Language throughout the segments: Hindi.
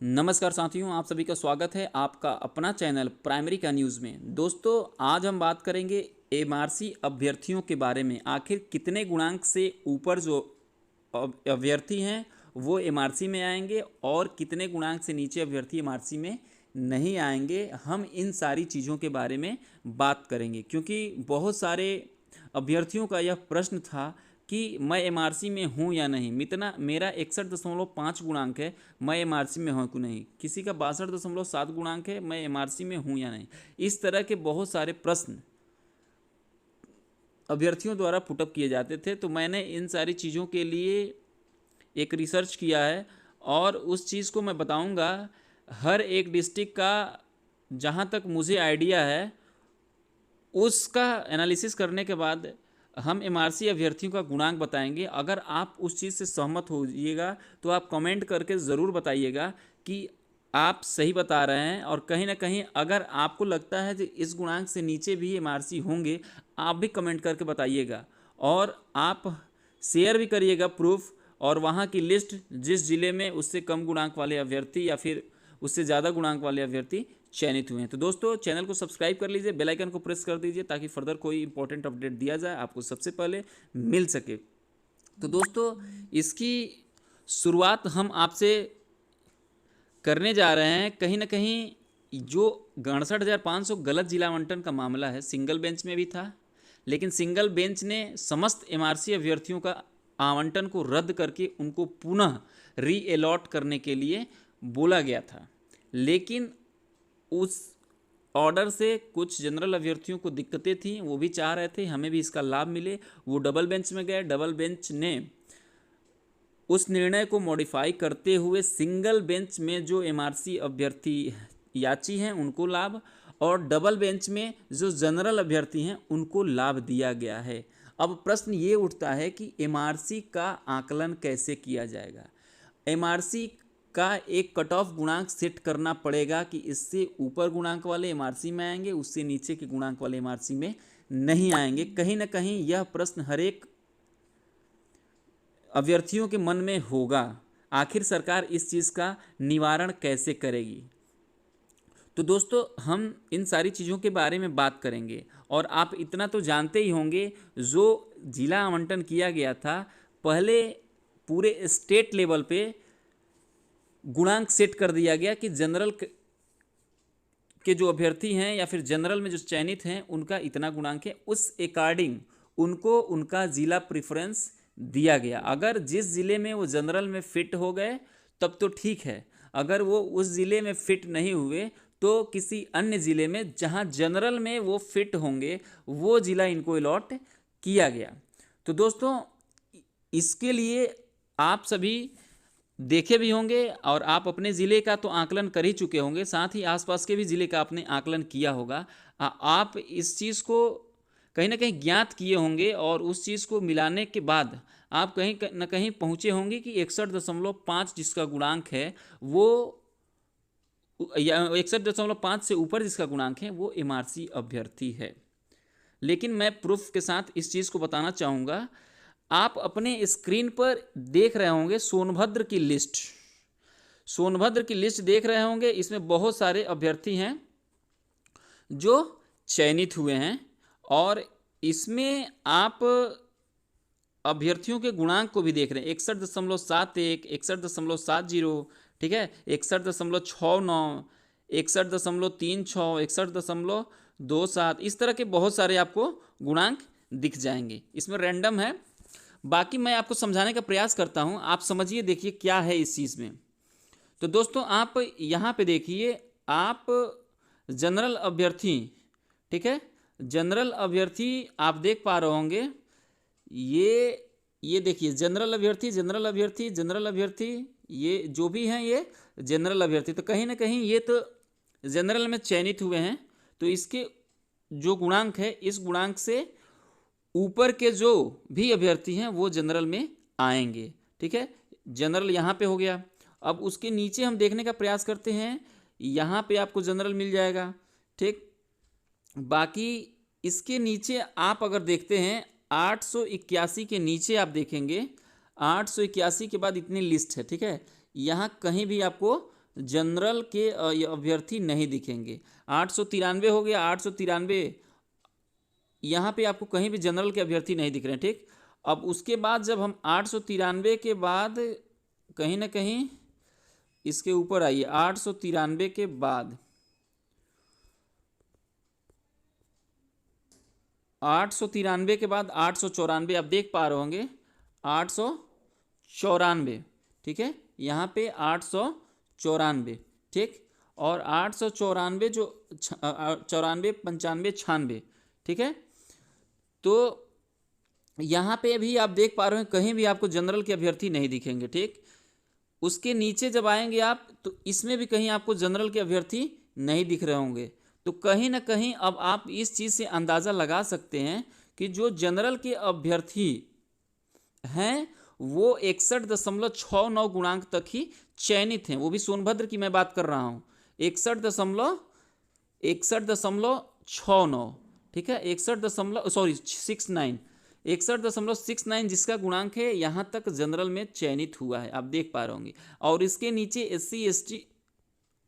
नमस्कार साथियों, आप सभी का स्वागत है आपका अपना चैनल प्राइमरी का न्यूज़ में। दोस्तों, आज हम बात करेंगे एमआरसी अभ्यर्थियों के बारे में। आखिर कितने गुणांक से ऊपर जो अभ्यर्थी हैं वो एमआरसी में आएंगे और कितने गुणांक से नीचे अभ्यर्थी एमआरसी में नहीं आएंगे। हम इन सारी चीज़ों के बारे में बात करेंगे क्योंकि बहुत सारे अभ्यर्थियों का यह प्रश्न था कि मैं एमआरसी में हूँ या नहीं। मितना मेरा 61.5 गुणांक है, मैं एमआरसी में हूँ कि नहीं। किसी का 62.7 गुणांक है, मैं एमआरसी में हूँ या नहीं। इस तरह के बहुत सारे प्रश्न अभ्यर्थियों द्वारा पुटअप किए जाते थे। तो मैंने इन सारी चीज़ों के लिए एक रिसर्च किया है और उस चीज़ को मैं बताऊंगा। हर एक डिस्ट्रिक्ट का जहाँ तक मुझे आइडिया है उसका एनालिसिस करने के बाद हम एमआरसी अभ्यर्थियों का गुणांक बताएंगे। अगर आप उस चीज़ से सहमत होइएगा तो आप कमेंट करके ज़रूर बताइएगा कि आप सही बता रहे हैं। और कहीं ना कहीं अगर आपको लगता है कि इस गुणांक से नीचे भी एमआरसी होंगे, आप भी कमेंट करके बताइएगा और आप शेयर भी करिएगा प्रूफ। और वहाँ की लिस्ट जिस ज़िले में उससे कम गुणांक वाले अभ्यर्थी या फिर उससे ज़्यादा गुणांक वाले अभ्यर्थी चयनित हुए हैं। तो दोस्तों, चैनल को सब्सक्राइब कर लीजिए, बेल आइकन को प्रेस कर दीजिए ताकि फर्दर कोई इंपॉर्टेंट अपडेट दिया जाए आपको सबसे पहले मिल सके। तो दोस्तों, इसकी शुरुआत हम आपसे करने जा रहे हैं। कहीं ना कहीं जो 62,500 गलत जिला आवंटन का मामला है, सिंगल बेंच में भी था, लेकिन सिंगल बेंच ने समस्त एमआरसी अभ्यर्थियों का आवंटन को रद्द करके उनको पुनः री अलॉट करने के लिए बोला गया था। लेकिन उस ऑर्डर से कुछ जनरल अभ्यर्थियों को दिक्कतें थीं, वो भी चाह रहे थे हमें भी इसका लाभ मिले। वो डबल बेंच में गए, डबल बेंच ने उस निर्णय को मॉडिफाई करते हुए सिंगल बेंच में जो एमआरसी अभ्यर्थी याची हैं उनको लाभ, और डबल बेंच में जो जनरल अभ्यर्थी हैं उनको लाभ दिया गया है। अब प्रश्न ये उठता है कि एमआरसी का आकलन कैसे किया जाएगा। एमआरसी का एक कट ऑफ गुणांक सेट करना पड़ेगा कि इससे ऊपर गुणांक वाले एमआरसी में आएंगे, उससे नीचे के गुणांक वाले एमआरसी में नहीं आएंगे। कहीं ना कहीं यह प्रश्न हर एक अभ्यर्थियों के मन में होगा। आखिर सरकार इस चीज़ का निवारण कैसे करेगी। तो दोस्तों, हम इन सारी चीज़ों के बारे में बात करेंगे। और आप इतना तो जानते ही होंगे, जो जिला आवंटन किया गया था पहले पूरे स्टेट लेवल पे गुणांक सेट कर दिया गया कि जनरल के जो अभ्यर्थी हैं या फिर जनरल में जो चयनित हैं उनका इतना गुणांक है। उस अकॉर्डिंग उनको उनका ज़िला प्रेफरेंस दिया गया। अगर जिस ज़िले में वो जनरल में फिट हो गए तब तो ठीक है, अगर वो उस ज़िले में फिट नहीं हुए तो किसी अन्य ज़िले में जहां जनरल में वो फिट होंगे वो ज़िला इनको अलॉट किया गया। तो दोस्तों, इसके लिए आप सभी देखे भी होंगे और आप अपने ज़िले का तो आकलन कर ही चुके होंगे, साथ ही आसपास के भी ज़िले का आपने आकलन किया होगा। आप इस चीज़ को कहीं ना कहीं ज्ञात किए होंगे और उस चीज़ को मिलाने के बाद आप कहीं ना कहीं पहुँचे होंगे कि 61.5 जिसका गुणांक है वो, या 61.5 से ऊपर जिसका गुणांक है वो एमआरसी अभ्यर्थी है। लेकिन मैं प्रूफ के साथ इस चीज़ को बताना चाहूँगा। आप अपने स्क्रीन पर देख रहे होंगे सोनभद्र की लिस्ट, सोनभद्र की लिस्ट देख रहे होंगे। इसमें बहुत सारे अभ्यर्थी हैं जो चयनित हुए हैं और इसमें आप अभ्यर्थियों के गुणांक को भी देख रहे हैं। 61.71, 61.70, ठीक है, 61.69, 61.36, 61.27, इस तरह के बहुत सारे आपको गुणांक दिख जाएंगे। इसमें रैंडम है, बाकी मैं आपको समझाने का प्रयास करता हूं, आप समझिए, देखिए क्या है इस चीज़ में। तो दोस्तों, आप यहाँ पे देखिए, आप जनरल अभ्यर्थी, ठीक है, जनरल अभ्यर्थी आप देख पा रहे होंगे। ये देखिए, जनरल अभ्यर्थी, जनरल अभ्यर्थी, जनरल अभ्यर्थी, ये जो भी हैं ये जनरल अभ्यर्थी। तो कहीं ना कहीं ये तो जनरल में चयनित हुए हैं, तो इसके जो गुणांक है इस गुणांक से ऊपर के जो भी अभ्यर्थी हैं वो जनरल में आएंगे। ठीक है, जनरल यहाँ पे हो गया। अब उसके नीचे हम देखने का प्रयास करते हैं, यहाँ पे आपको जनरल मिल जाएगा। ठीक, बाकी इसके नीचे आप अगर देखते हैं 881 के नीचे आप देखेंगे 881 के बाद इतनी लिस्ट है। ठीक है, यहाँ कहीं भी आपको जनरल के अभ्यर्थी नहीं दिखेंगे। 893 हो गया, 893 यहाँ पे आपको कहीं भी जनरल के अभ्यर्थी नहीं दिख रहे हैं, ठीक। अब उसके बाद जब हम 893 के बाद कहीं ना कहीं इसके ऊपर आइए, 893 के बाद 893 के बाद 894 आप देख पा रहे होंगे, 894, ठीक है, यहाँ पे 894, ठीक। और 894 जो 94, 95, 96, ठीक है। तो यहाँ पे भी आप देख पा रहे हैं कहीं भी आपको जनरल के अभ्यर्थी नहीं दिखेंगे, ठीक। उसके नीचे जब आएंगे आप तो इसमें भी कहीं आपको जनरल के अभ्यर्थी नहीं दिख रहे होंगे। तो कहीं ना कहीं अब आप इस चीज़ से अंदाज़ा लगा सकते हैं कि जो जनरल के अभ्यर्थी हैं वो 61.69 गुणांक तक ही चयनित हैं। वो भी सोनभद्र की मैं बात कर रहा हूँ, 61.69, ठीक है, 61.69 जिसका गुणांक है यहाँ तक जनरल में चयनित हुआ है, आप देख पा रहे होंगे। और इसके नीचे SC ST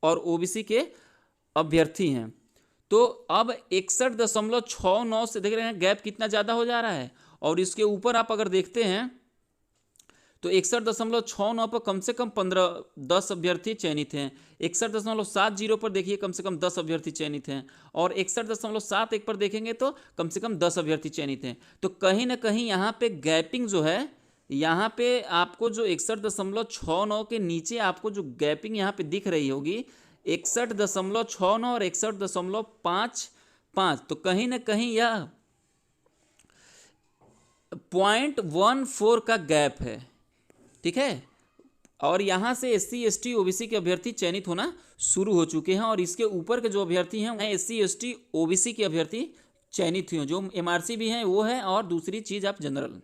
और OBC के अभ्यर्थी हैं। तो अब 61.69 से देख रहे हैं गैप कितना ज़्यादा हो जा रहा है। और इसके ऊपर आप अगर देखते हैं तो 61.69 पर कम से कम 10 अभ्यर्थी चयनित हैं। 61.70 पर देखिए कम से कम 10 अभ्यर्थी चयनित हैं। और 61.71 पर देखेंगे तो कम से कम 10 अभ्यर्थी चयनित हैं। तो कहीं ना कहीं यहाँ पे गैपिंग जो है, यहाँ पे आपको जो 61.69 के नीचे आपको जो गैपिंग यहाँ पे दिख रही होगी 61.69 और 61.55, तो कहीं ना कहीं यह 0.14 का गैप है, ठीक है। और यहाँ से SC ST OBC के अभ्यर्थी चयनित होना शुरू हो चुके हैं। और इसके ऊपर के जो अभ्यर्थी हैं वह SC ST OBC के अभ्यर्थी चयनित हुए, जो MRC भी हैं वो है, और दूसरी चीज़ आप जनरल।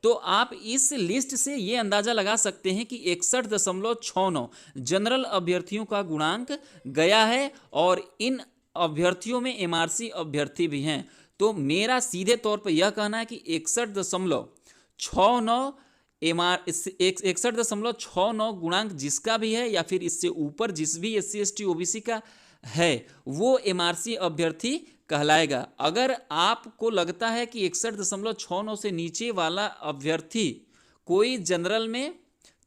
तो आप इस लिस्ट से ये अंदाज़ा लगा सकते हैं कि 61.69 जनरल अभ्यर्थियों का गुणांक गया है। और इन अभ्यर्थियों में MRC अभ्यर्थी भी हैं। तो मेरा सीधे तौर पर यह कहना है कि 61.69 गुणांक जिसका भी है या फिर इससे ऊपर जिस भी SC ST OBC का है वो MRC अभ्यर्थी कहलाएगा। अगर आपको लगता है कि 61.69 से नीचे वाला अभ्यर्थी कोई जनरल में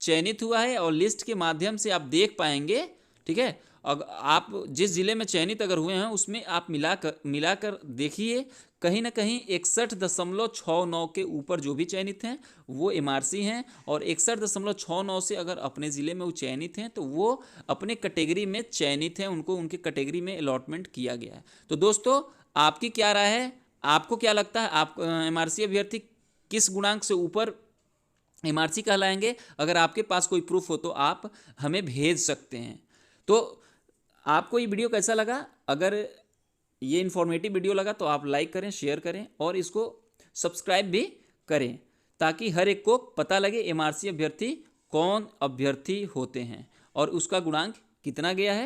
चयनित हुआ है और लिस्ट के माध्यम से आप देख पाएंगे, ठीक है। अगर आप जिस जिले में चयनित अगर हुए हैं उसमें आप मिलाकर देखिए, कहीं ना कहीं 61.69 के ऊपर जो भी चयनित हैं वो MRC हैं। और 61.69 से अगर अपने ज़िले में वो चयनित हैं तो वो अपने कैटेगरी में चयनित हैं, उनको उनके कैटेगरी में अलॉटमेंट किया गया है। तो दोस्तों आपकी क्या राय है, आपको क्या लगता है, आप MRC अभ्यर्थी किस गुणांक से ऊपर MRC कहलाएंगे? अगर आपके पास कोई प्रूफ हो तो आप हमें भेज सकते हैं। तो आपको ये वीडियो कैसा लगा? अगर ये इन्फॉर्मेटिव वीडियो लगा तो आप लाइक करें, शेयर करें और इसको सब्सक्राइब भी करें, ताकि हर एक को पता लगे MRC अभ्यर्थी कौन अभ्यर्थी होते हैं और उसका गुणांक कितना गया है।